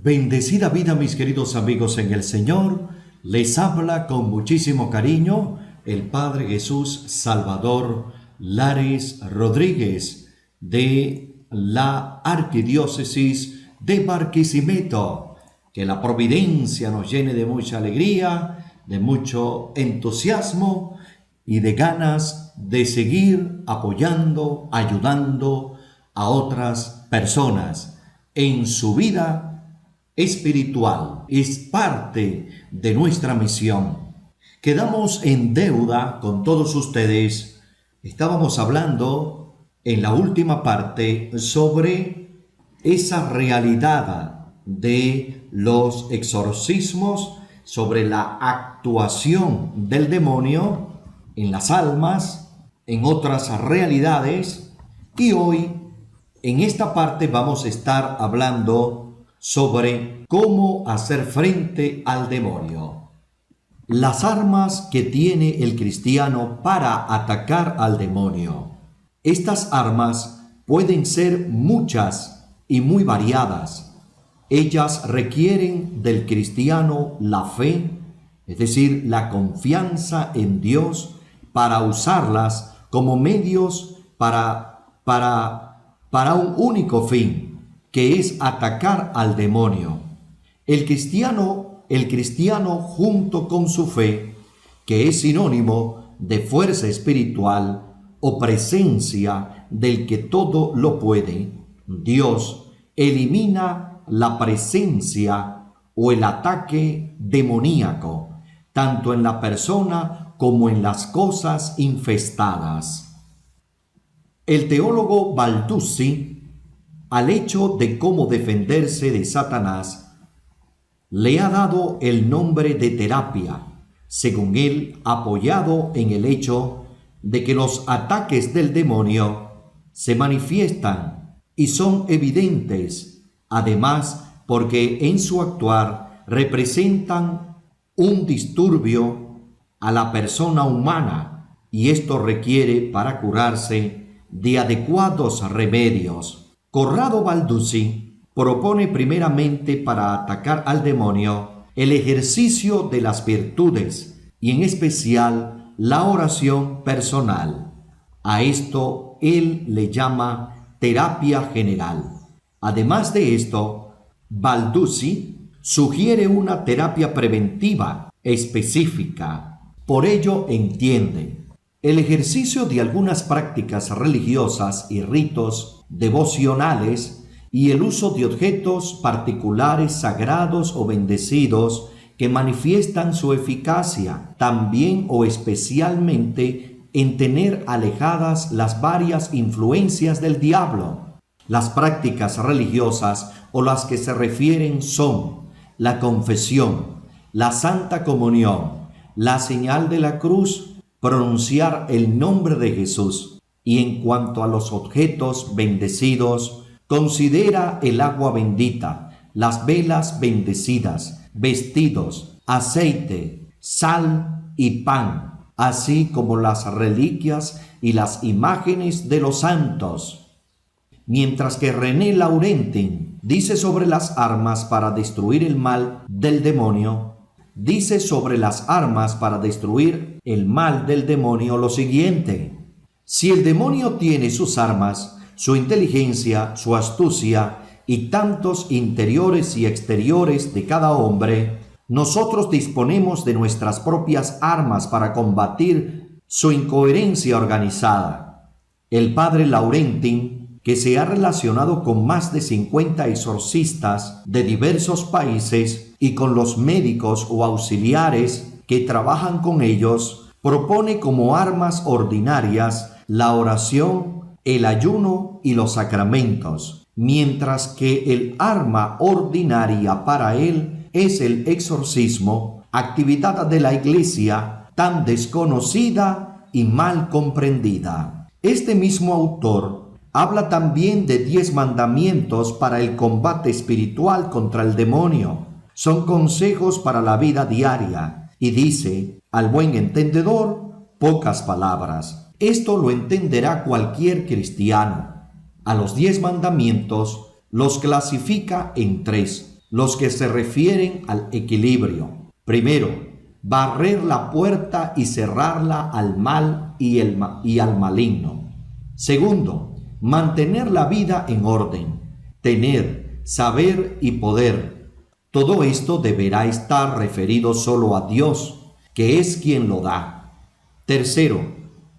Bendecida vida, mis queridos amigos en el Señor. Les habla con muchísimo cariño el Padre Jesús Salvador Lares Rodríguez de la Arquidiócesis de Barquisimeto. Que la providencia nos llene de mucha alegría, de mucho entusiasmo y de ganas de seguir apoyando, ayudando a otras personas en su vida espiritual. Es parte de nuestra misión. Quedamos en deuda con todos ustedes. Estábamos hablando en la última parte sobre esa realidad de los exorcismos, sobre la actuación del demonio en las almas, en otras realidades, y hoy en esta parte vamos a estar hablando sobre cómo hacer frente al demonio. Las armas que tiene el cristiano para atacar al demonio. Estas armas pueden ser muchas y muy variadas. Ellas requieren del cristiano la fe, es decir, la confianza en Dios, para usarlas como medios para un único fin, que es atacar al demonio. El cristiano junto con su fe, que es sinónimo de fuerza espiritual o presencia del que todo lo puede, Dios elimina la presencia o el ataque demoníaco, tanto en la persona como en las cosas infestadas. El teólogo Balduzzi, al hecho de cómo defenderse de Satanás, le ha dado el nombre de terapia, según él apoyado en el hecho de que los ataques del demonio se manifiestan y son evidentes, además porque en su actuar representan un disturbio a la persona humana y esto requiere para curarse de adecuados remedios. Corrado Balduzzi propone primeramente para atacar al demonio el ejercicio de las virtudes y en especial la oración personal. A esto él le llama terapia general. Además de esto, Balduzzi sugiere una terapia preventiva específica. Por ello entiende el ejercicio de algunas prácticas religiosas y ritos devocionales y el uso de objetos particulares sagrados o bendecidos que manifiestan su eficacia, también o especialmente en tener alejadas las varias influencias del diablo. Las prácticas religiosas o las que se refieren son la confesión, la Santa Comunión, la señal de la cruz, pronunciar el nombre de Jesús. Y en cuanto a los objetos bendecidos, considera el agua bendita, las velas bendecidas, vestidos, aceite, sal y pan, así como las reliquias y las imágenes de los santos. Mientras que René Laurentin dice sobre las armas para destruir el mal del demonio, dice sobre las armas para destruir el mal del demonio lo siguiente: si el demonio tiene sus armas, su inteligencia, su astucia y tantos interiores y exteriores de cada hombre, nosotros disponemos de nuestras propias armas para combatir su incoherencia organizada. El padre Laurentin, que se ha relacionado con más de 50 exorcistas de diversos países y con los médicos o auxiliares que trabajan con ellos, propone como armas ordinarias la oración, el ayuno y los sacramentos, mientras que el arma ordinaria para él es el exorcismo, actividad de la Iglesia tan desconocida y mal comprendida. Este mismo autor habla también de 10 mandamientos para el combate espiritual contra el demonio. Son consejos para la vida diaria y dice, al buen entendedor, pocas palabras. Esto lo entenderá cualquier cristiano. A los 10 mandamientos los clasifica en 3. los que se refieren al equilibrio. Primero, barrer la puerta y cerrarla al mal y al maligno. Segundo, mantener la vida en orden, tener, saber y poder. Todo esto deberá estar referido solo a Dios, que es quien lo da. Tercero,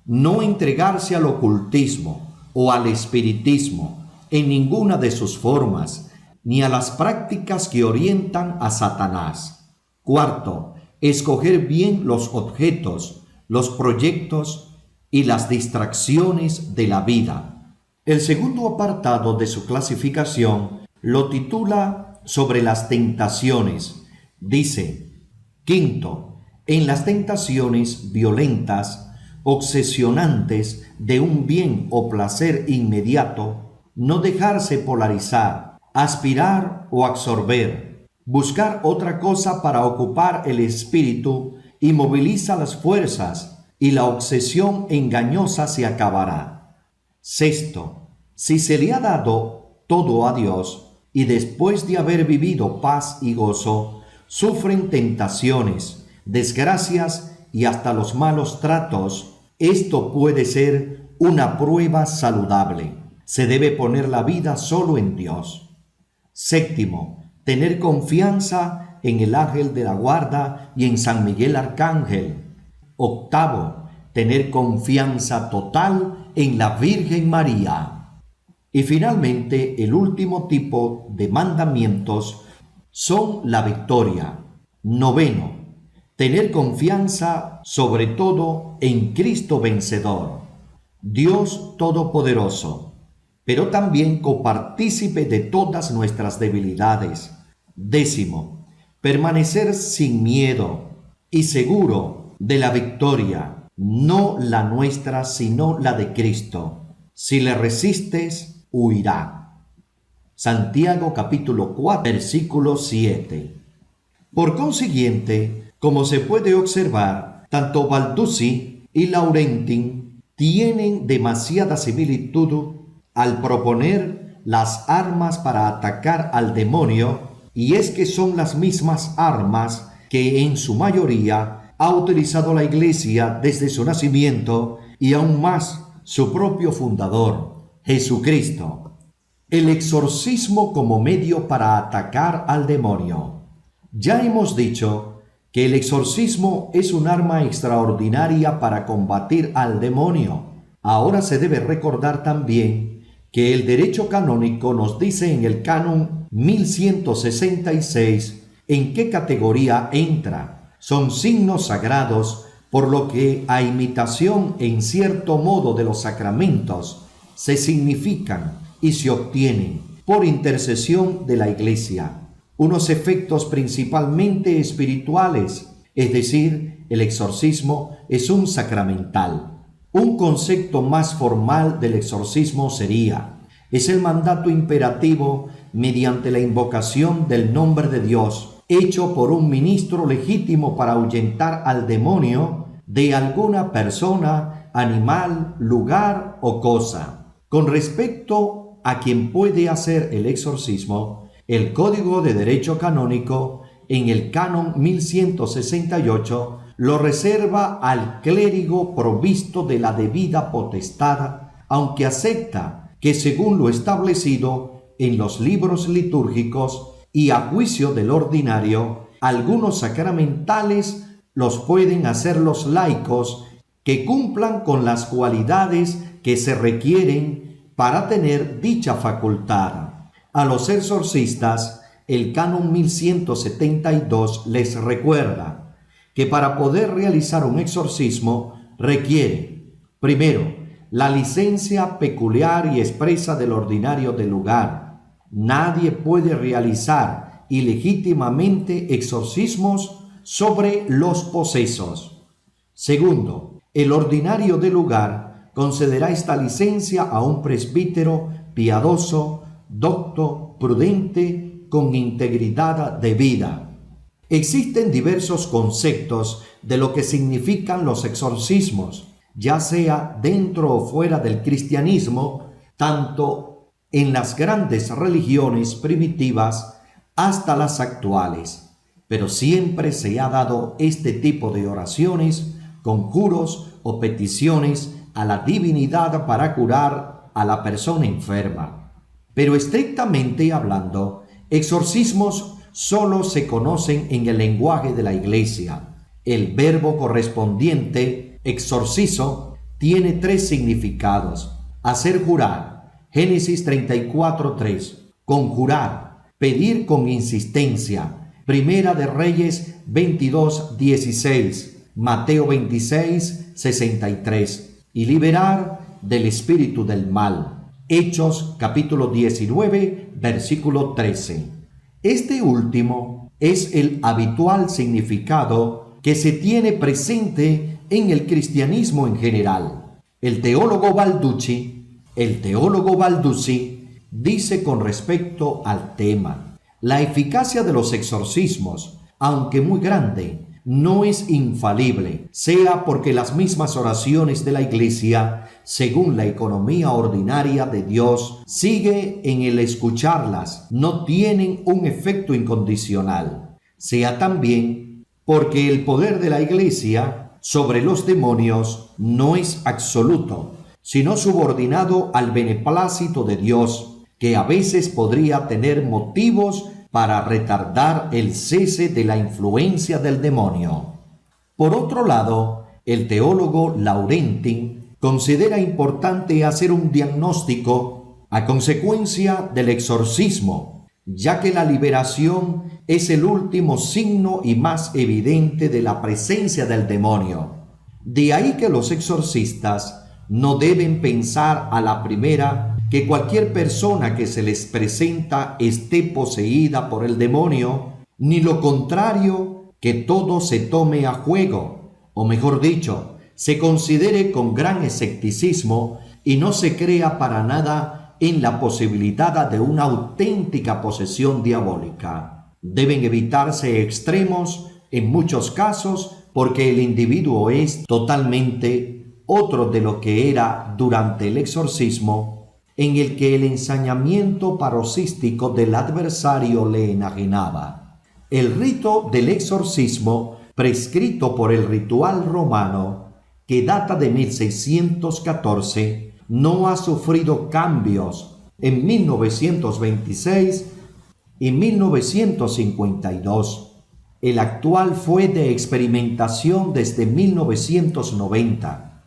no entregarse al ocultismo o al espiritismo en ninguna de sus formas, ni a las prácticas que orientan a Satanás. Cuarto, escoger bien los objetos, los proyectos y las distracciones de la vida. El segundo apartado de su clasificación lo titula sobre las tentaciones. Dice, quinto, en las tentaciones violentas, obsesionantes de un bien o placer inmediato, no dejarse polarizar, aspirar o absorber, buscar otra cosa para ocupar el espíritu y moviliza las fuerzas, y la obsesión engañosa se acabará. Sexto, si se le ha dado todo a Dios y después de haber vivido paz y gozo, sufren tentaciones, desgracias y hasta los malos tratos, esto puede ser una prueba saludable. Se debe poner la vida solo en Dios. Séptimo, tener confianza en el ángel de la guarda y en San Miguel Arcángel. Octavo, tener confianza total en la Virgen María. Y finalmente, el último tipo de mandamientos son la victoria. Noveno, tener confianza sobre todo en Cristo vencedor, Dios Todopoderoso, pero también copartícipe de todas nuestras debilidades. Décimo, permanecer sin miedo y seguro de la victoria, no la nuestra, sino la de Cristo. Si le resistes, huirá. Santiago capítulo 4, versículo 7. Por consiguiente, como se puede observar, tanto Balduzzi y Laurentin tienen demasiada similitud al proponer las armas para atacar al demonio, y es que son las mismas armas que en su mayoría ha utilizado la Iglesia desde su nacimiento y aún más su propio fundador, Jesucristo. El exorcismo como medio para atacar al demonio. Ya hemos dicho que el exorcismo es un arma extraordinaria para combatir al demonio. Ahora se debe recordar también que el derecho canónico nos dice en el canon 1166 en qué categoría entra. Son signos sagrados, por lo que a imitación en cierto modo de los sacramentos, se significan y se obtienen por intercesión de la Iglesia unos efectos principalmente espirituales, es decir, el exorcismo es un sacramental. Un concepto más formal del exorcismo sería: es el mandato imperativo mediante la invocación del nombre de Dios, hecho por un ministro legítimo para ahuyentar al demonio de alguna persona, animal, lugar o cosa. Con respecto a quien puede hacer el exorcismo, el Código de Derecho Canónico, en el canon 1168, lo reserva al clérigo provisto de la debida potestad, aunque acepta que según lo establecido en los libros litúrgicos y a juicio del ordinario, algunos sacramentales los pueden hacer los laicos que cumplan con las cualidades que se requieren para tener dicha facultad. A los exorcistas, el canon 1172 les recuerda que para poder realizar un exorcismo requiere, primero, la licencia peculiar y expresa del ordinario del lugar. Nadie puede realizar ilegítimamente exorcismos sobre los posesos. Segundo, el ordinario del lugar concederá esta licencia a un presbítero piadoso, docto, prudente, con integridad de vida. Existen diversos conceptos de lo que significan los exorcismos, ya sea dentro o fuera del cristianismo, tanto en las grandes religiones primitivas hasta las actuales, pero siempre se ha dado este tipo de oraciones, conjuros o peticiones a la divinidad para curar a la persona enferma. Pero estrictamente hablando, exorcismos solo se conocen en el lenguaje de la Iglesia. El verbo correspondiente, exorcizo, tiene 3 significados: hacer jurar, Génesis 34:3, conjurar, pedir con insistencia, Primera de Reyes 22:16, Mateo 26:63, y liberar del espíritu del mal, Hechos capítulo 19, versículo 13. Este último es el habitual significado que se tiene presente en el cristianismo en general. El teólogo Balducci dice con respecto al tema: la eficacia de los exorcismos, aunque muy grande, no es infalible, sea porque las mismas oraciones de la Iglesia, según la economía ordinaria de Dios, sigue en el escucharlas, no tienen un efecto incondicional, sea también porque el poder de la Iglesia sobre los demonios no es absoluto, sino subordinado al beneplácito de Dios, que a veces podría tener motivos para retardar el cese de la influencia del demonio. Por otro lado, el teólogo Laurentin considera importante hacer un diagnóstico a consecuencia del exorcismo, ya que la liberación es el último signo y más evidente de la presencia del demonio. De ahí que los exorcistas no deben pensar a la primera que cualquier persona que se les presenta esté poseída por el demonio, ni lo contrario, que todo se tome a juego, o mejor dicho, se considere con gran escepticismo y no se crea para nada en la posibilidad de una auténtica posesión diabólica. Deben evitarse extremos en muchos casos, porque el individuo es totalmente otro de lo que era durante el exorcismo, en el que el ensañamiento paroxístico del adversario le enajenaba. El rito del exorcismo, prescrito por el ritual romano, que data de 1614, no ha sufrido cambios en 1926 y 1952. El actual fue de experimentación desde 1990.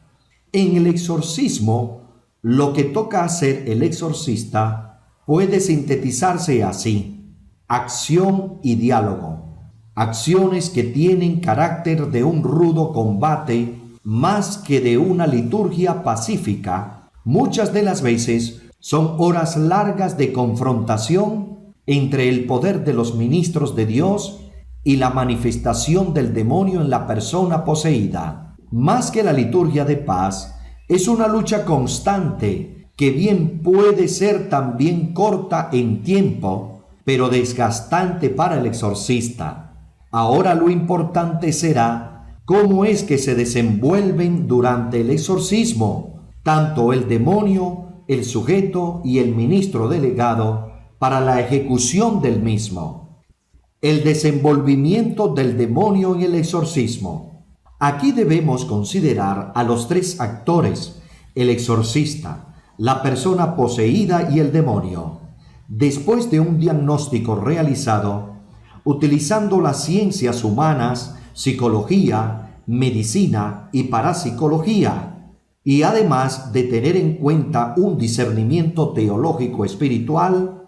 En el exorcismo, lo que toca hacer el exorcista puede sintetizarse así: acción y diálogo. Acciones que tienen carácter de un rudo combate más que de una liturgia pacífica. Muchas de las veces son horas largas de confrontación entre el poder de los ministros de Dios y la manifestación del demonio en la persona poseída. Más que la liturgia de paz, es una lucha constante que bien puede ser también corta en tiempo, pero desgastante para el exorcista. Ahora lo importante será cómo es que se desenvuelven durante el exorcismo, tanto el demonio, el sujeto y el ministro delegado para la ejecución del mismo. El desenvolvimiento del demonio en el exorcismo. Aquí debemos considerar a los 3 actores: el exorcista, la persona poseída y el demonio. Después de un diagnóstico realizado, utilizando las ciencias humanas, psicología, medicina y parapsicología, y además de tener en cuenta un discernimiento teológico espiritual,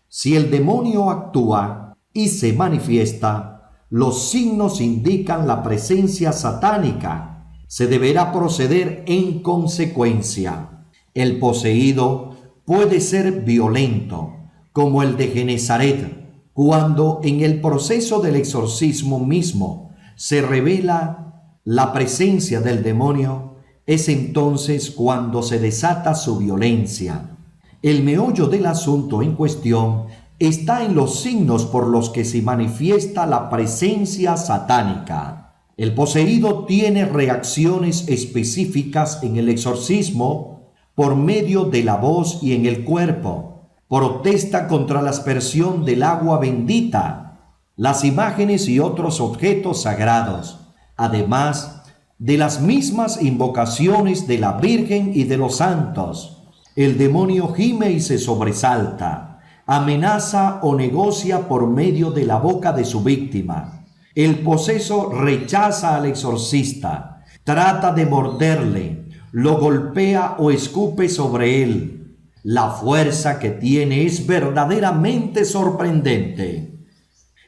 si el demonio actúa y se manifiesta, los signos indican la presencia satánica. Se deberá proceder en consecuencia. El poseído puede ser violento, como el de Genezaret, cuando en el proceso del exorcismo mismo se revela la presencia del demonio. Es entonces cuando se desata su violencia. El meollo del asunto en cuestión está en los signos por los que se manifiesta la presencia satánica. El poseído tiene reacciones específicas en el exorcismo por medio de la voz y en el cuerpo. protesta contra la aspersión del agua bendita, las imágenes y otros objetos sagrados, además de las mismas invocaciones de la Virgen y de los santos. El demonio gime y se sobresalta, amenaza o negocia por medio de la boca de su víctima. El poseso rechaza al exorcista, trata de morderle, lo golpea o escupe sobre él. La fuerza que tiene es verdaderamente sorprendente.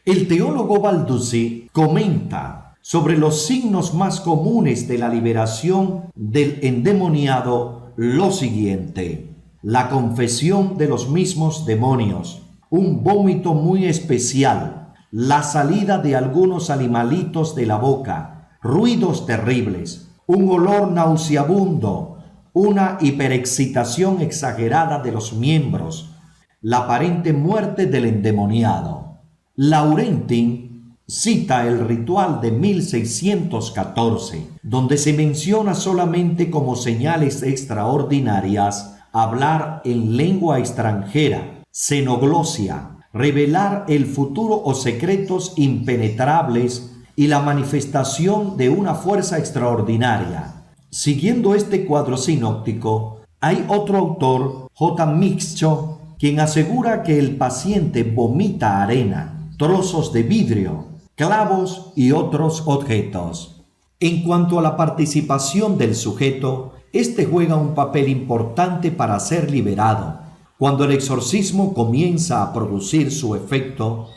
El teólogo Balduzzi comenta sobre los signos más comunes de la liberación del endemoniado lo siguiente: la confesión de los mismos demonios, un vómito muy especial, la salida de algunos animalitos de la boca, ruidos terribles, un olor nauseabundo, una hiperexcitación exagerada de los miembros, la aparente muerte del endemoniado. Laurentin cita el ritual de 1614, donde se menciona solamente como señales extraordinarias hablar en lengua extranjera, xenoglosia, revelar el futuro o secretos impenetrables y la manifestación de una fuerza extraordinaria. Siguiendo este cuadro sinóptico, hay otro autor, J. Mixcho, quien asegura que el paciente vomita arena, trozos de vidrio, clavos y otros objetos. En cuanto a la participación del sujeto, este juega un papel importante para ser liberado. Cuando el exorcismo comienza a producir su efecto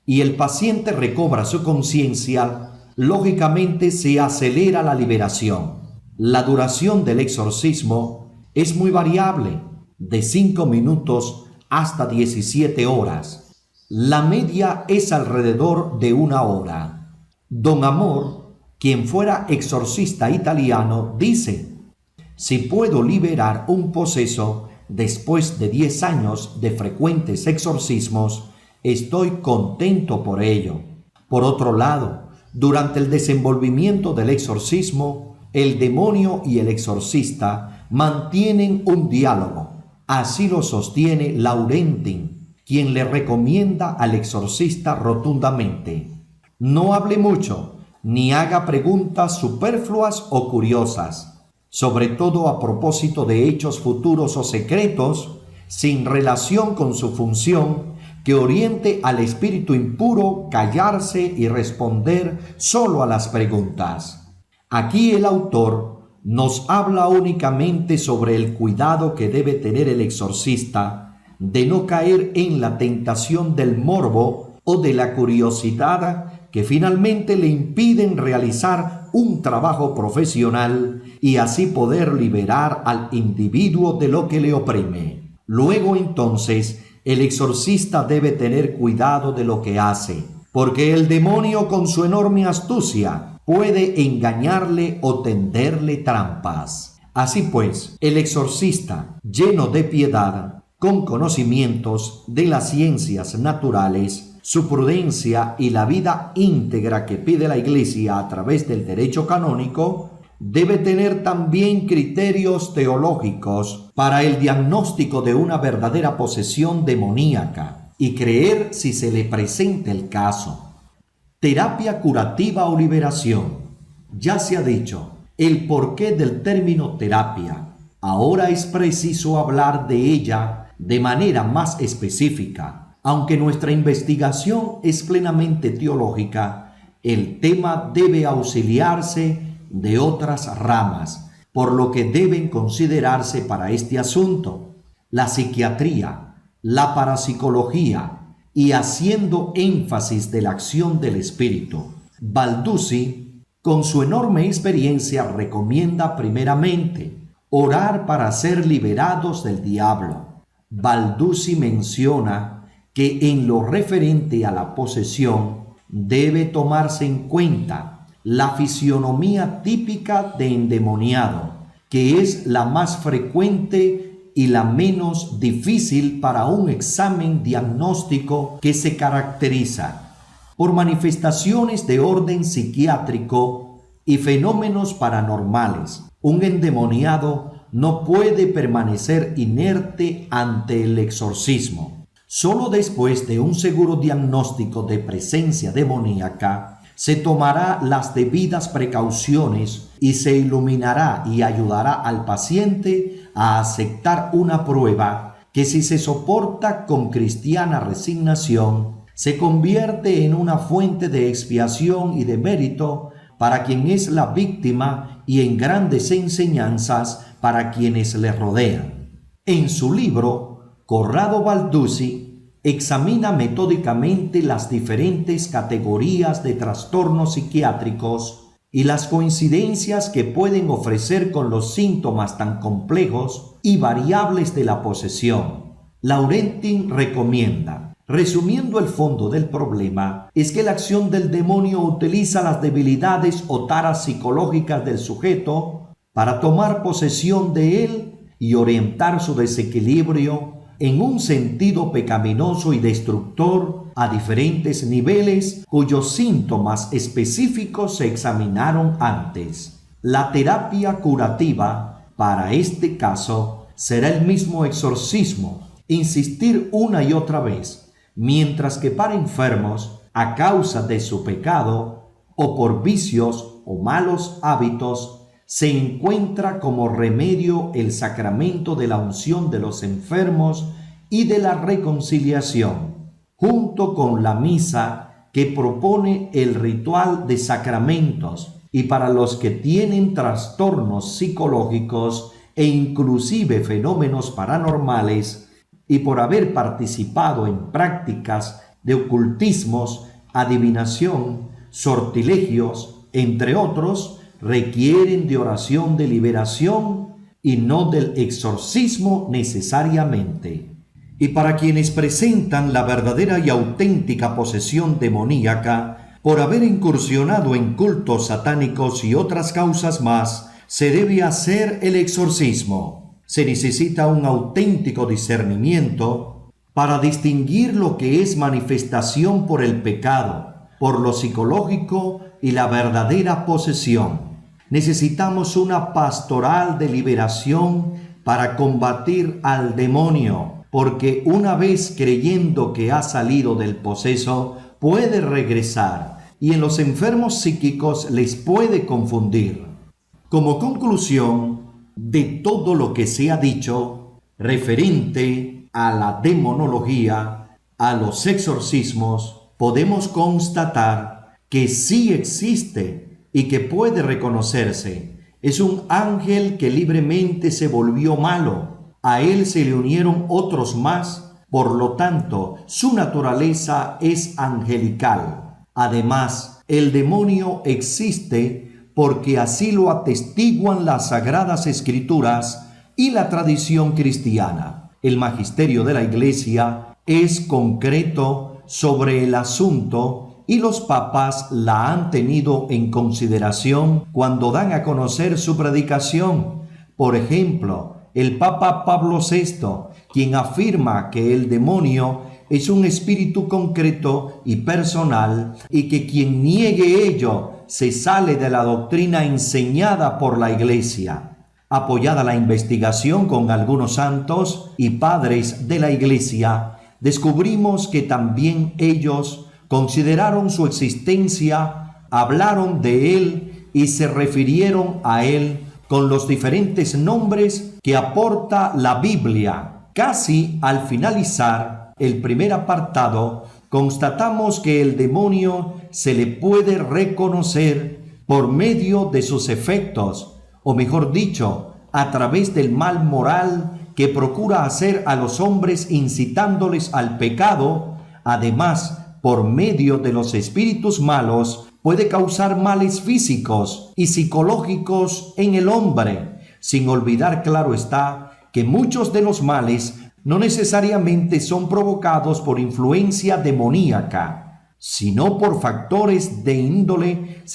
y el paciente recobra su conciencia, lógicamente se acelera la liberación. La duración del exorcismo es muy variable, de 5 minutos hasta 17 horas. La media es alrededor de 1 hora. Don Amor, quien fuera exorcista italiano, dice: si puedo liberar un poseso después de 10 años de frecuentes exorcismos, estoy contento por ello. Por otro lado, durante el desenvolvimiento del exorcismo, el demonio y el exorcista mantienen un diálogo. Así lo sostiene Laurentin, quien le recomienda al exorcista rotundamente: no hable mucho, ni haga preguntas superfluas o curiosas, sobre todo a propósito de hechos futuros o secretos, sin relación con su función, que oriente al espíritu impuro callarse y responder solo a las preguntas. Aquí el autor nos habla únicamente sobre el cuidado que debe tener el exorcista de no caer en la tentación del morbo o de la curiosidad que finalmente le impiden realizar un trabajo profesional y así poder liberar al individuo de lo que le oprime. Luego entonces el exorcista debe tener cuidado de lo que hace, porque el demonio con su enorme astucia puede engañarle o tenderle trampas. Así pues, el exorcista, lleno de piedad, con conocimientos de las ciencias naturales, su prudencia y la vida íntegra que pide la Iglesia a través del derecho canónico, debe tener también criterios teológicos para el diagnóstico de una verdadera posesión demoníaca y creer si se le presenta el caso. Terapia curativa o liberación. Ya se ha dicho el porqué del término terapia. Ahora es preciso hablar de ella de manera más específica. Aunque nuestra investigación es plenamente teológica, el tema debe auxiliarse de otras ramas, por lo que deben considerarse para este asunto la psiquiatría, la parapsicología y haciendo énfasis de la acción del espíritu. Balduzzi, con su enorme experiencia, recomienda primeramente orar para ser liberados del diablo. Balduzzi menciona que en lo referente a la posesión debe tomarse en cuenta la fisionomía típica de endemoniado, que es la más frecuente y la menos difícil para un examen diagnóstico, que se caracteriza por manifestaciones de orden psiquiátrico y fenómenos paranormales. Un endemoniado no puede permanecer inerte ante el exorcismo. Solo después de un seguro diagnóstico de presencia demoníaca se tomará las debidas precauciones y se iluminará y ayudará al paciente a aceptar una prueba que, si se soporta con cristiana resignación, se convierte en una fuente de expiación y de mérito para quien es la víctima y en grandes enseñanzas para quienes le rodean. En su libro, Corrado Balduzzi examina metódicamente las diferentes categorías de trastornos psiquiátricos y las coincidencias que pueden ofrecer con los síntomas tan complejos y variables de la posesión. Laurentin recomienda: resumiendo el fondo del problema, es que la acción del demonio utiliza las debilidades o taras psicológicas del sujeto para tomar posesión de él y orientar su desequilibrio en un sentido pecaminoso y destructor a diferentes niveles cuyos síntomas específicos se examinaron antes. La terapia curativa para este caso será el mismo exorcismo, insistir una y otra vez, mientras que para enfermos a causa de su pecado o por vicios o malos hábitos se encuentra como remedio el sacramento de la unción de los enfermos y de la reconciliación, junto con la misa que propone el ritual de sacramentos, y para los que tienen trastornos psicológicos e inclusive fenómenos paranormales, y por haber participado en prácticas de ocultismos, adivinación, sortilegios, entre otros, requieren de oración de liberación y no del exorcismo necesariamente. Y para quienes presentan la verdadera y auténtica posesión demoníaca por haber incursionado en cultos satánicos y otras causas más, se debe hacer el exorcismo. Se necesita un auténtico discernimiento para distinguir lo que es manifestación por el pecado, por lo psicológico y la verdadera posesión. Necesitamos una pastoral de liberación para combatir al demonio, porque una vez creyendo que ha salido del poseso, puede regresar y en los enfermos psíquicos les puede confundir. Como conclusión de todo lo que se ha dicho referente a la demonología, a los exorcismos, podemos constatar que sí existe y que puede reconocerse. Es un ángel que libremente se volvió malo. A él se le unieron otros más, por lo tanto, su naturaleza es angelical. Además, el demonio existe porque así lo atestiguan las Sagradas Escrituras y la tradición cristiana. El magisterio de la Iglesia es concreto sobre el asunto y los papas la han tenido en consideración cuando dan a conocer su predicación. Por ejemplo, el Papa Pablo VI, quien afirma que el demonio es un espíritu concreto y personal y que quien niegue ello se sale de la doctrina enseñada por la Iglesia. Apoyada la investigación con algunos santos y padres de la Iglesia, descubrimos que también ellos consideraron su existencia, hablaron de él y se refirieron a él con los diferentes nombres que aporta la Biblia. Casi al finalizar el primer apartado, constatamos que el demonio se le puede reconocer por medio de sus efectos, o mejor dicho, a través del mal moral que procura hacer a los hombres incitándoles al pecado. Además, por medio de los espíritus malos, puede causar males físicos y psicológicos en el hombre, sin olvidar, claro está, que muchos de los males no necesariamente son provocados por influencia demoníaca, sino por factores de índole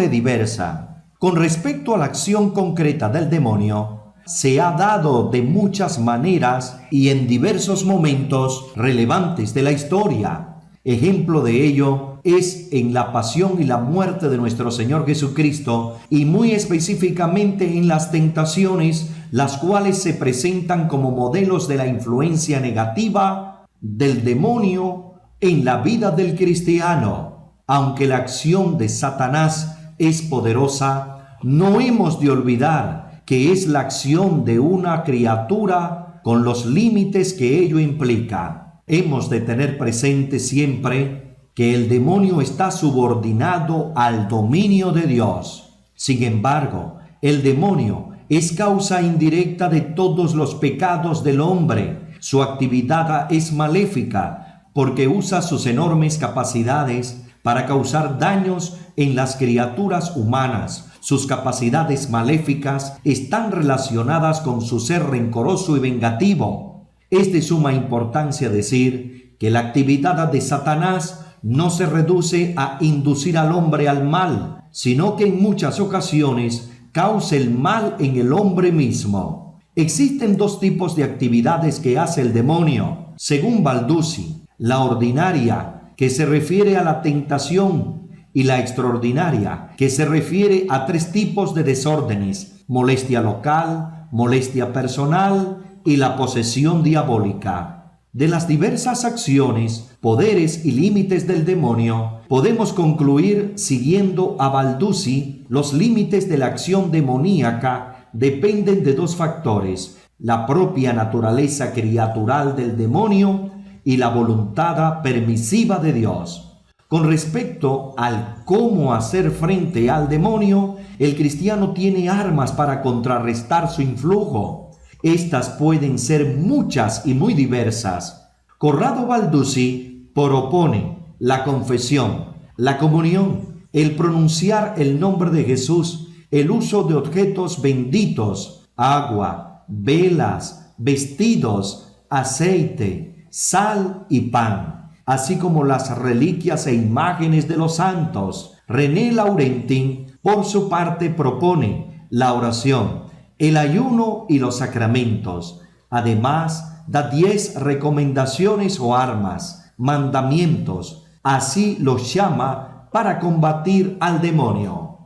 diversa. Con respecto a la acción concreta del demonio, se ha dado de muchas maneras y en diversos momentos relevantes de la historia. Ejemplo de ello es en la pasión y la muerte de nuestro Señor Jesucristo, y muy específicamente en las tentaciones, las cuales se presentan como modelos de la influencia negativa del demonio en la vida del cristiano. Aunque la acción de Satanás es poderosa, no hemos de olvidar que es la acción de una criatura con los límites que ello implica. Hemos de tener presente siempre que el demonio está subordinado al dominio de Dios. Sin embargo, el demonio es causa indirecta de todos los pecados del hombre. Su actividad es maléfica porque usa sus enormes capacidades para causar daños en las criaturas humanas. Sus capacidades maléficas están relacionadas con su ser rencoroso y vengativo. Es de suma importancia decir que la actividad de Satanás no se reduce a inducir al hombre al mal, sino que en muchas ocasiones causa el mal en el hombre mismo. Existen dos tipos de actividades que hace el demonio, según Balduzzi: la ordinaria, que se refiere a la tentación, y la extraordinaria, que se refiere a tres tipos de desórdenes: molestia local, molestia personal y la posesión diabólica. De las diversas acciones, poderes y límites del demonio, podemos concluir, siguiendo a Balduzzi, los límites de la acción demoníaca dependen de dos factores: la propia naturaleza criatural del demonio y la voluntad permisiva de Dios. Con respecto al cómo hacer frente al demonio, el cristiano tiene armas para contrarrestar su influjo. Estas pueden ser muchas y muy diversas. Corrado Balduzzi propone la confesión, la comunión, el pronunciar el nombre de Jesús, el uso de objetos benditos, agua, velas, vestidos, aceite, sal y pan, así como las reliquias e imágenes de los santos. René Laurentin, por su parte, propone la oración, el ayuno y los sacramentos. Además, da 10 recomendaciones o armas, mandamientos, así los llama, para combatir al demonio.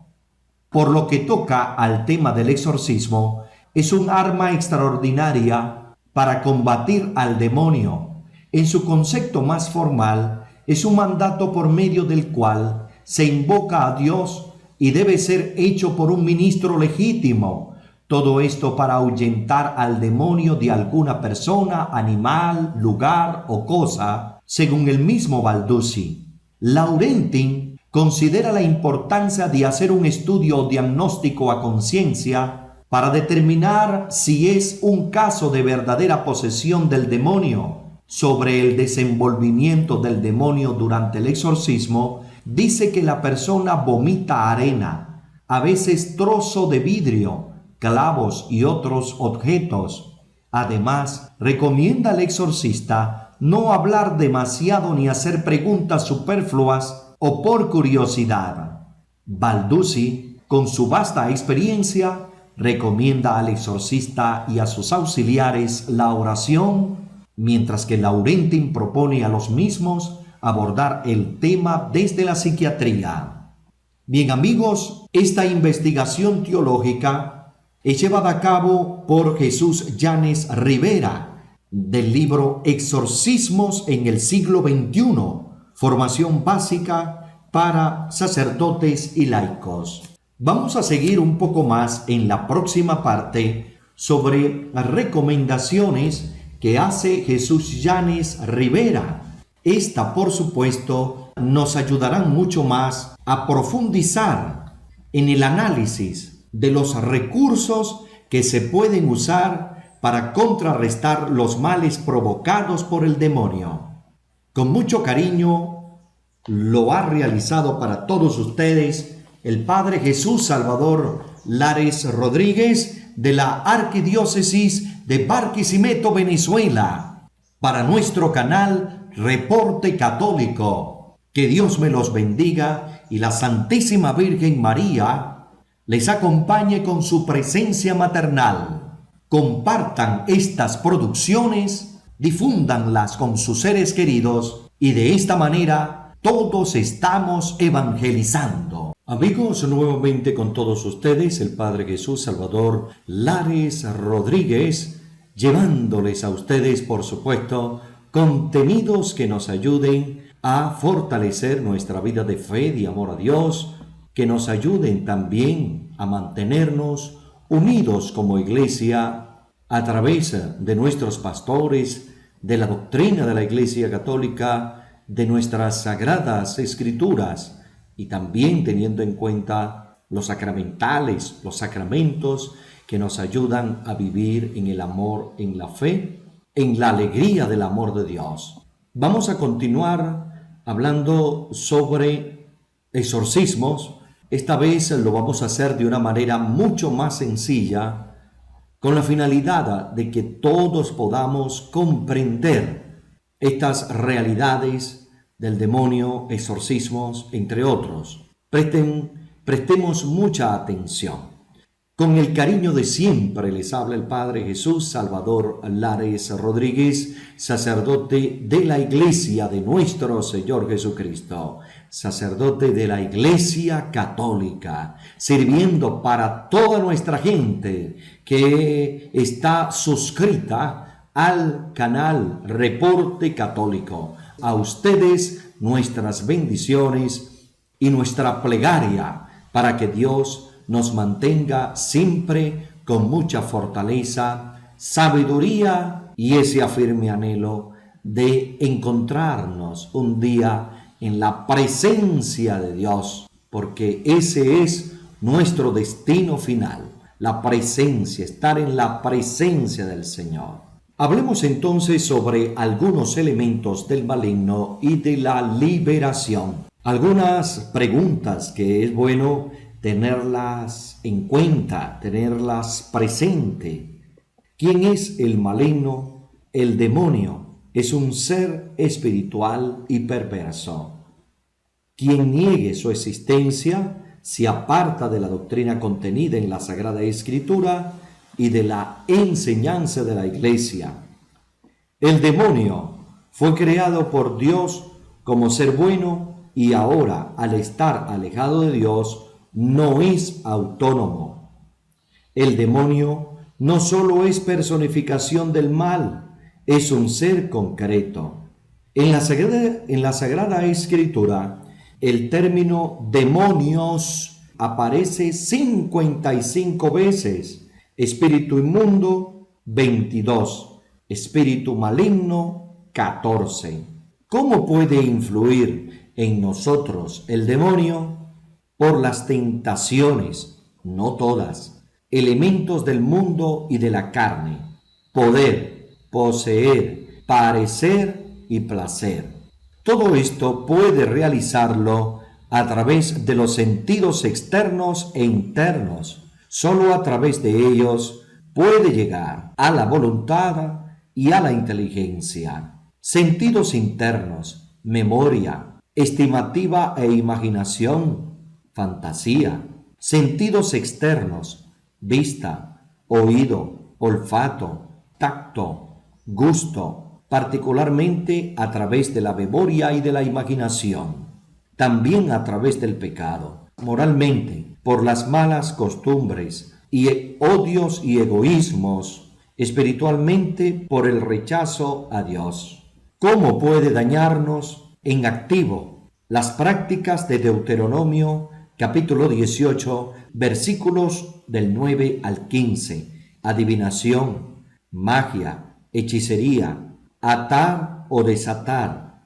Por lo que toca al tema del exorcismo, es un arma extraordinaria para combatir al demonio. En su concepto más formal, es un mandato por medio del cual se invoca a Dios y debe ser hecho por un ministro legítimo. Todo esto para ahuyentar al demonio de alguna persona, animal, lugar o cosa, según el mismo Balduzzi. Laurentin considera la importancia de hacer un estudio diagnóstico a conciencia para determinar si es un caso de verdadera posesión del demonio. Sobre el desenvolvimiento del demonio durante el exorcismo, dice que la persona vomita arena, a veces trozo de vidrio, clavos y otros objetos. Además, recomienda al exorcista no hablar demasiado ni hacer preguntas superfluas o por curiosidad. Balduzzi, con su vasta experiencia, recomienda al exorcista y a sus auxiliares la oración, mientras que Laurentin propone a los mismos abordar el tema desde la psiquiatría. Bien amigos, esta investigación teológica es llevada a cabo por Jesús Llanes Rivera, del libro Exorcismos en el siglo XXI, formación básica para sacerdotes y laicos. Vamos a seguir un poco más en la próxima parte sobre las recomendaciones que hace Jesús Llanes Rivera. Esta, por supuesto, nos ayudarán mucho más a profundizar en el análisis de los recursos que se pueden usar para contrarrestar los males provocados por el demonio. Con mucho cariño lo ha realizado para todos ustedes el Padre Jesús Salvador Lares Rodríguez de la Arquidiócesis de Barquisimeto, Venezuela, para nuestro canal Reporte Católico. Que Dios me los bendiga y la Santísima Virgen María les acompañe con su presencia maternal. Compartan estas producciones, difúndanlas con sus seres queridos y de esta manera todos estamos evangelizando. Amigos, nuevamente con todos ustedes, el Padre Jesús Salvador Lares Rodríguez, llevándoles a ustedes, por supuesto, contenidos que nos ayuden a fortalecer nuestra vida de fe, de amor a Dios, que nos ayuden también a mantenernos unidos como iglesia a través de nuestros pastores, de la doctrina de la Iglesia Católica, de nuestras sagradas escrituras y también teniendo en cuenta los sacramentales, los sacramentos que nos ayudan a vivir en el amor, en la fe, en la alegría del amor de Dios. Vamos a continuar hablando sobre exorcismos. Esta vez lo vamos a hacer de una manera mucho más sencilla, con la finalidad de que todos podamos comprender estas realidades del demonio, exorcismos, entre otros. Prestemos mucha atención. Con el cariño de siempre les habla el Padre Jesús Salvador Lares Rodríguez, sacerdote de la Iglesia de nuestro Señor Jesucristo, sacerdote de la Iglesia Católica, sirviendo para toda nuestra gente que está suscrita al canal Reporte Católico. A ustedes nuestras bendiciones y nuestra plegaria para que Dios nos mantenga siempre con mucha fortaleza, sabiduría y ese firme anhelo de encontrarnos un día en la presencia de Dios, porque ese es nuestro destino final, la presencia, estar en la presencia del Señor. Hablemos entonces sobre algunos elementos del maligno y de la liberación. Algunas preguntas que es bueno tenerlas en cuenta, tenerlas presente. ¿Quién es el maligno? El demonio es un ser espiritual y perverso. Quien niegue su existencia se aparta de la doctrina contenida en la Sagrada Escritura y de la enseñanza de la Iglesia. El demonio fue creado por Dios como ser bueno y ahora, al estar alejado de Dios, no es autónomo. El demonio no solo es personificación del mal, es un ser concreto. En la Sagrada Escritura, el término demonios aparece 55 veces, espíritu inmundo 22, espíritu maligno 14. ¿Cómo puede influir en nosotros el demonio? Por las tentaciones, no todas, elementos del mundo y de la carne, poder, poseer, parecer y placer. Todo esto puede realizarlo a través de los sentidos externos e internos. Solo a través de ellos puede llegar a la voluntad y a la inteligencia. Sentidos internos, memoria, estimativa e imaginación, fantasía. Sentidos externos, vista, oído, olfato, tacto, gusto, particularmente a través de la memoria y de la imaginación. También a través del pecado, moralmente, por las malas costumbres y odios y egoísmos, espiritualmente por el rechazo a Dios. ¿Cómo puede dañarnos en activo? Las prácticas de Deuteronomio capítulo 18, versículos del 9 al 15, adivinación, magia, hechicería, atar o desatar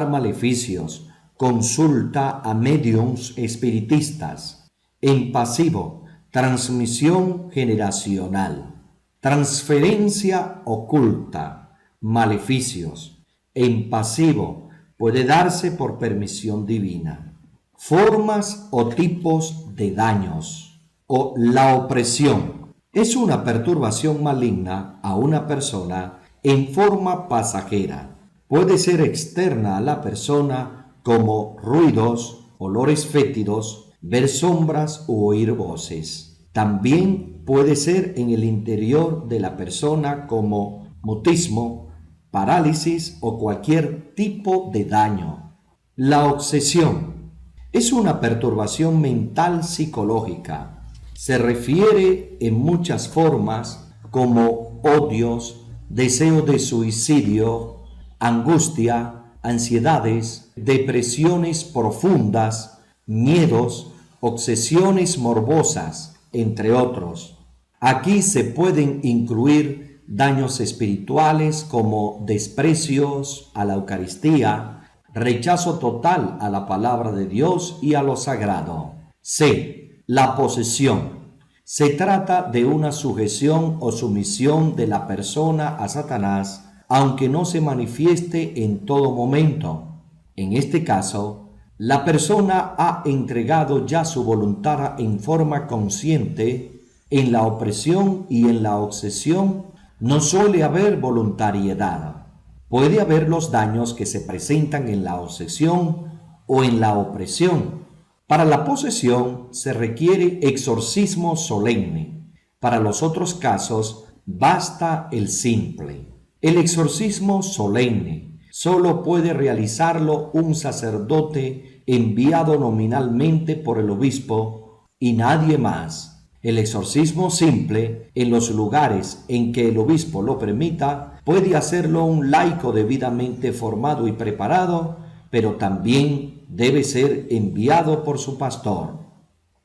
maleficios, consulta a médiums espiritistas, en pasivo, transmisión generacional, transferencia oculta, maleficios, en pasivo, puede darse por permisión divina. Formas o tipos de daños o la opresión es una perturbación maligna a una persona en forma pasajera. Puede ser externa a la persona como ruidos, olores fétidos, ver sombras u oír voces. También puede ser en el interior de la persona como mutismo, parálisis o cualquier tipo de daño. La obsesión es una perturbación mental psicológica. Se refiere en muchas formas como odios, deseo de suicidio, angustia, ansiedades, depresiones profundas, miedos, obsesiones morbosas, entre otros. Aquí se pueden incluir daños espirituales como desprecios a la Eucaristía, rechazo total a la palabra de Dios y a lo sagrado. C. La posesión. Se trata de una sujeción o sumisión de la persona a Satanás, aunque no se manifieste en todo momento. En este caso, la persona ha entregado ya su voluntad en forma consciente. En la opresión y en la obsesión no suele haber voluntariedad. Puede haber los daños que se presentan en la obsesión o en la opresión. Para la posesión se requiere exorcismo solemne. Para los otros casos basta el simple. El exorcismo solemne solo puede realizarlo un sacerdote enviado nominalmente por el obispo y nadie más. El exorcismo simple, en los lugares en que el obispo lo permita, puede hacerlo un laico debidamente formado y preparado, pero también debe ser enviado por su pastor.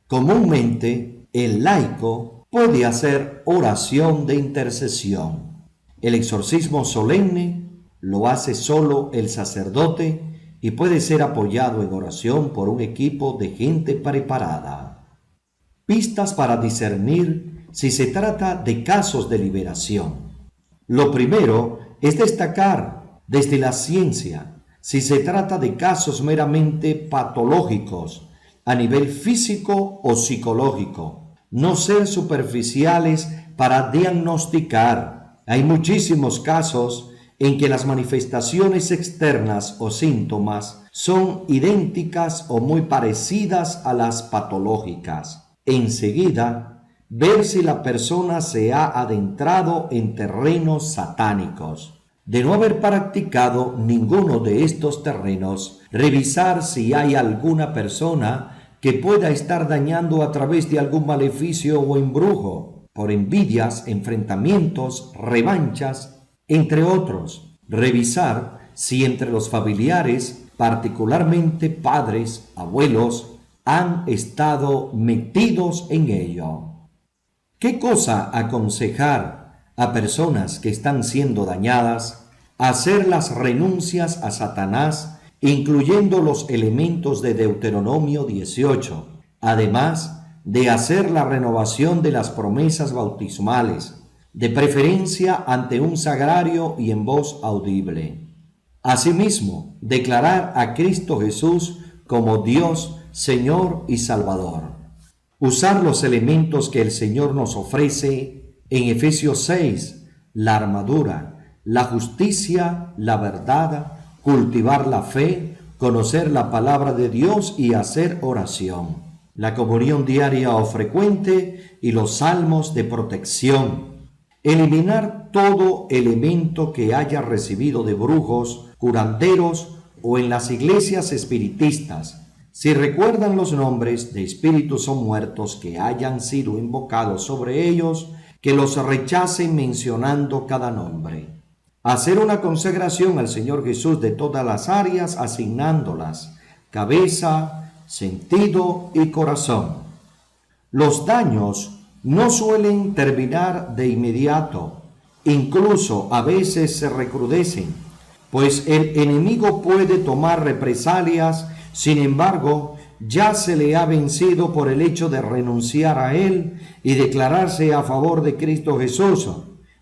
Comúnmente, el laico puede hacer oración de intercesión. El exorcismo solemne lo hace solo el sacerdote y puede ser apoyado en oración por un equipo de gente preparada. Pistas para discernir si se trata de casos de liberación. Lo primero es destacar desde la ciencia si se trata de casos meramente patológicos a nivel físico o psicológico. No ser superficiales para diagnosticar. Hay muchísimos casos en que las manifestaciones externas o síntomas son idénticas o muy parecidas a las patológicas. Enseguida, ver si la persona se ha adentrado en terrenos satánicos. De no haber practicado ninguno de estos terrenos, revisar si hay alguna persona que pueda estar dañando a través de algún maleficio o embrujo, por envidias, enfrentamientos, revanchas, entre otros. Revisar si entre los familiares, particularmente padres, abuelos, han estado metidos en ello. ¿Qué cosa aconsejar a personas que están siendo dañadas? Hacer las renuncias a Satanás, incluyendo los elementos de Deuteronomio 18, además de hacer la renovación de las promesas bautismales, de preferencia ante un sagrario y en voz audible. Asimismo, declarar a Cristo Jesús como Dios, Señor y Salvador. Usar los elementos que el Señor nos ofrece en Efesios 6, la armadura, la justicia, la verdad, cultivar la fe, conocer la palabra de Dios y hacer oración. La comunión diaria o frecuente y los salmos de protección. Eliminar todo elemento que haya recibido de brujos, curanderos o en las iglesias espiritistas. Si recuerdan los nombres de espíritus o muertos que hayan sido invocados sobre ellos, que los rechacen mencionando cada nombre. Hacer una consagración al Señor Jesús de todas las áreas, asignándolas: cabeza, sentido y corazón. Los daños no suelen terminar de inmediato, incluso a veces se recrudecen, pues el enemigo puede tomar represalias. Sin embargo, ya se le ha vencido por el hecho de renunciar a él y declararse a favor de Cristo Jesús,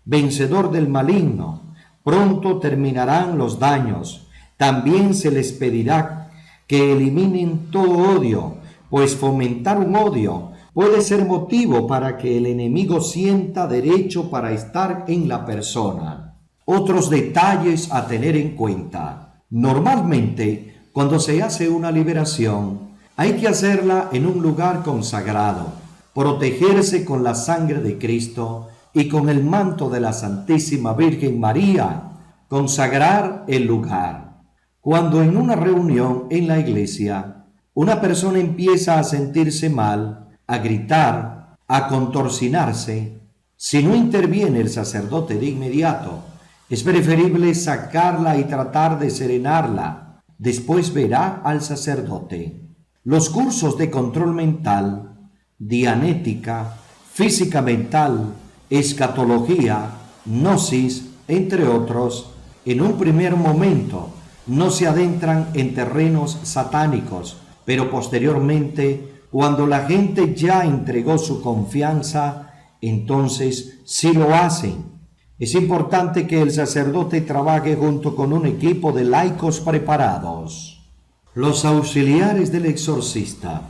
vencedor del maligno. Pronto terminarán los daños. También se les pedirá que eliminen todo odio, pues fomentar un odio puede ser motivo para que el enemigo sienta derecho para estar en la persona. Otros detalles a tener en cuenta. Normalmente, cuando se hace una liberación, hay que hacerla en un lugar consagrado, protegerse con la sangre de Cristo y con el manto de la Santísima Virgen María, consagrar el lugar. Cuando en una reunión en la iglesia una persona empieza a sentirse mal, a gritar, a contorsionarse, si no interviene el sacerdote de inmediato, es preferible sacarla y tratar de serenarla. Después verá al sacerdote. Los cursos de control mental, dianética, física mental, escatología, gnosis, entre otros, en un primer momento no se adentran en terrenos satánicos, pero posteriormente, cuando la gente ya entregó su confianza, entonces sí lo hacen. Es importante que el sacerdote trabaje junto con un equipo de laicos preparados. Los auxiliares del exorcista.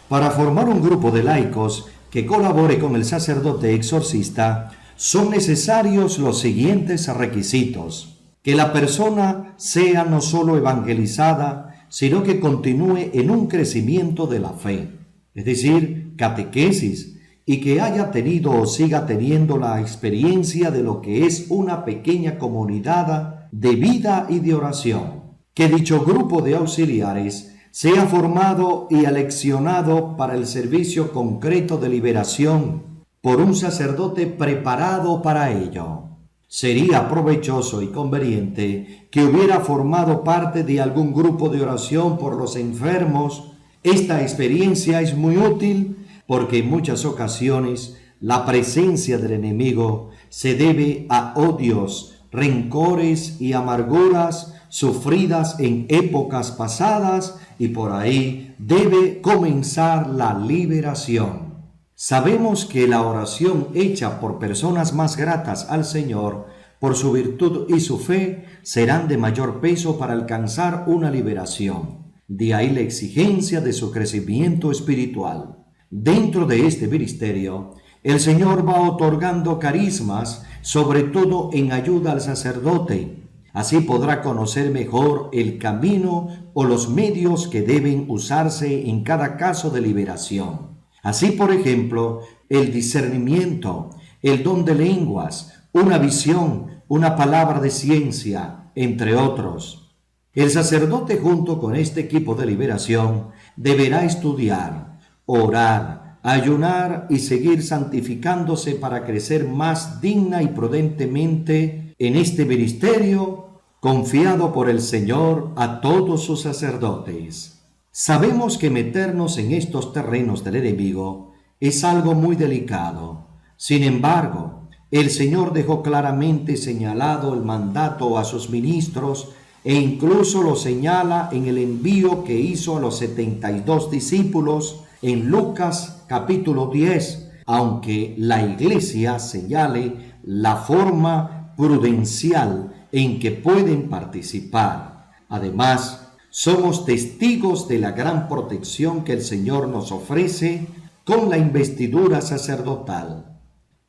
Para formar un grupo de laicos que colabore con el sacerdote exorcista, son necesarios los siguientes requisitos: que la persona sea no solo evangelizada, sino que continúe en un crecimiento de la fe, es decir, catequesis, y que haya tenido o siga teniendo la experiencia de lo que es una pequeña comunidad de vida y de oración. Que dicho grupo de auxiliares sea formado y aleccionado para el servicio concreto de liberación por un sacerdote preparado para ello. Sería provechoso y conveniente que hubiera formado parte de algún grupo de oración por los enfermos. Esta experiencia es muy útil porque en muchas ocasiones la presencia del enemigo se debe a odios, rencores y amarguras sufridas en épocas pasadas, y por ahí debe comenzar la liberación. Sabemos que la oración hecha por personas más gratas al Señor por su virtud y su fe serán de mayor peso para alcanzar una liberación. De ahí la exigencia de su crecimiento espiritual. Dentro de este ministerio, el Señor va otorgando carismas, sobre todo en ayuda al sacerdote. Así podrá conocer mejor el camino o los medios que deben usarse en cada caso de liberación. Así, por ejemplo, el discernimiento, el don de lenguas, una visión, una palabra de ciencia, entre otros. El sacerdote, junto con este equipo de liberación, deberá estudiar, orar, ayunar y seguir santificándose para crecer más digna y prudentemente en este ministerio confiado por el Señor a todos sus sacerdotes. Sabemos que meternos en estos terrenos del enemigo es algo muy delicado. Sin embargo, el Señor dejó claramente señalado el mandato a sus ministros e incluso lo señala en el envío que hizo a los 72 discípulos en Lucas capítulo 10, aunque la Iglesia señale la forma prudencial en que pueden participar. Además, somos testigos de la gran protección que el Señor nos ofrece con la investidura sacerdotal.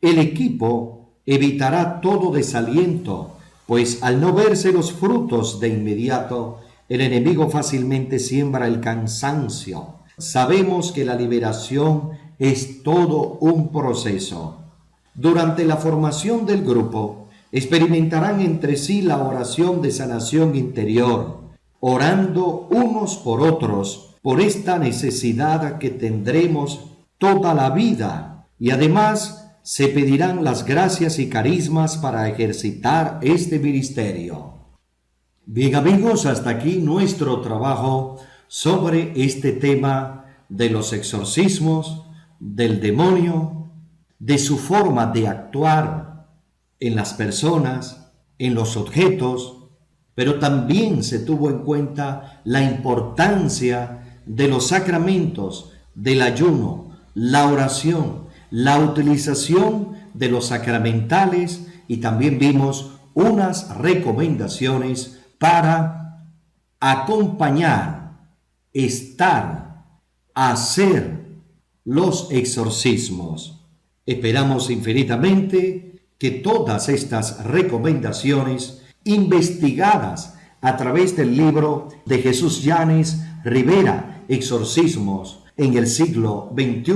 El equipo evitará todo desaliento, pues al no verse los frutos de inmediato, el enemigo fácilmente siembra el cansancio. Sabemos que la liberación es todo un proceso. Durante la formación del grupo, experimentarán entre sí la oración de sanación interior, orando unos por otros por esta necesidad que tendremos toda la vida, y además se pedirán las gracias y carismas para ejercitar este ministerio. Bien, amigos, hasta aquí nuestro trabajo sobre este tema de los exorcismos, del demonio, de su forma de actuar en las personas, en los objetos, pero también se tuvo en cuenta la importancia de los sacramentos, del ayuno, la oración, la utilización de los sacramentales, y también vimos unas recomendaciones para acompañar, estar, hacer los exorcismos. Esperamos infinitamente que todas estas recomendaciones, investigadas a través del libro de Jesús Yanes Rivera, Exorcismos en el siglo XXI,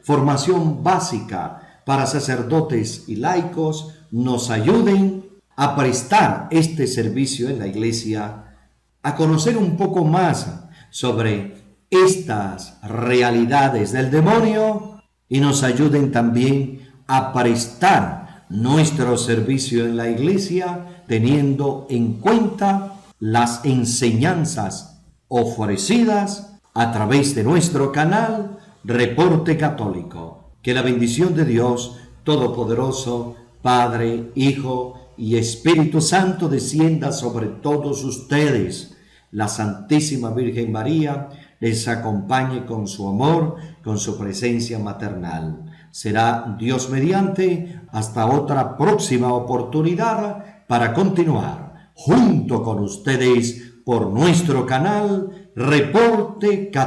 formación básica para sacerdotes y laicos, nos ayuden a prestar este servicio en la iglesia, a conocer un poco más sobre estas realidades del demonio y nos ayuden también a prestar nuestro servicio en la iglesia teniendo en cuenta las enseñanzas ofrecidas a través de nuestro canal Reporte Católico. Que la bendición de Dios Todopoderoso, Padre, Hijo y Espíritu Santo descienda sobre todos ustedes. La Santísima Virgen María les acompañe con su amor, con su presencia maternal. Será Dios mediante hasta otra próxima oportunidad para continuar junto con ustedes por nuestro canal Reporte Católico.